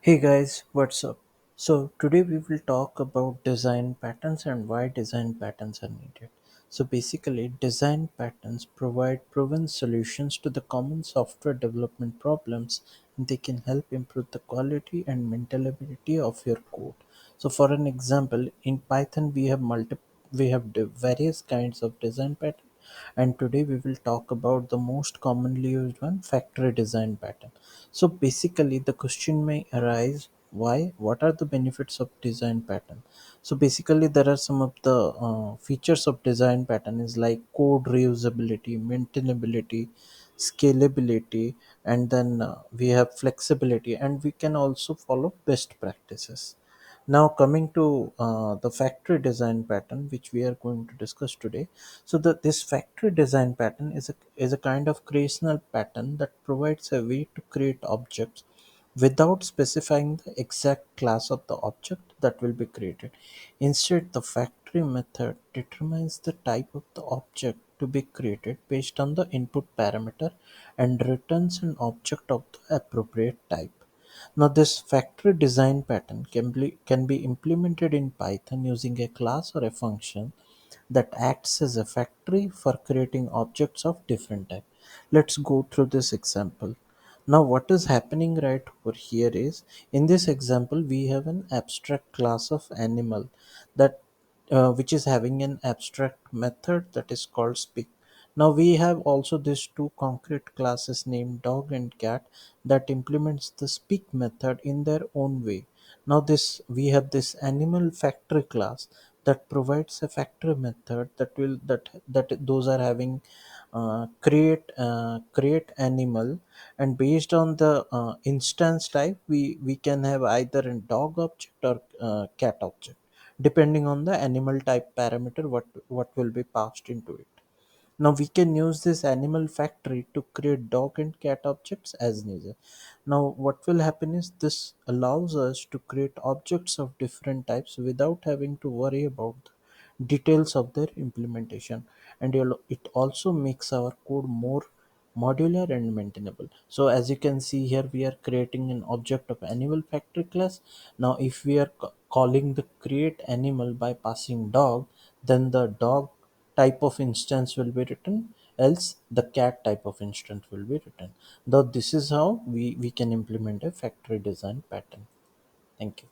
Hey guys, what's up? So, today we will talk about design patterns and why design patterns are needed. So, basically, design patterns provide proven solutions to the common software development problems, and they can help improve the quality and maintainability of your code. So, for an example, in Python we have various kinds of design patterns, and today we will talk about the most commonly used one, factory design pattern. So basically the question may arise, why, what are the benefits of design pattern? So basically there are some of the features of design pattern is like code reusability, maintainability, scalability, and then we have flexibility, and we can also follow best practices. Now coming to the factory design pattern, which we are going to discuss today. So this factory design pattern is a kind of creational pattern that provides a way to create objects without specifying the exact class of the object that will be created. Instead, the factory method determines the type of the object to be created based on the input parameter and returns an object of the appropriate type. Now, this factory design pattern can be implemented in Python using a class or a function that acts as a factory for creating objects of different type. Let's go through this example. Now, what is happening right over here is, in this example we have an abstract class of animal that which is having an abstract method that is called speak. Now we have also these two concrete classes named dog and cat that implements the speak method in their own way. Now this we have this animal factory class that provides a factory method that those are having create animal, and based on the instance type we can have either a dog object or cat object, depending on the animal type parameter what will be passed into it. Now we can use this animal factory to create dog and cat objects as needed. Now what will happen is this allows us to create objects of different types without having to worry about the details of their implementation, and it also makes our code more modular and maintainable. So as you can see here, we are creating an object of animal factory class. Now if we are calling the create animal by passing dog, then the dog type of instance will be written, else the cat type of instance will be written. Though this is how we can implement a factory design pattern. Thank you.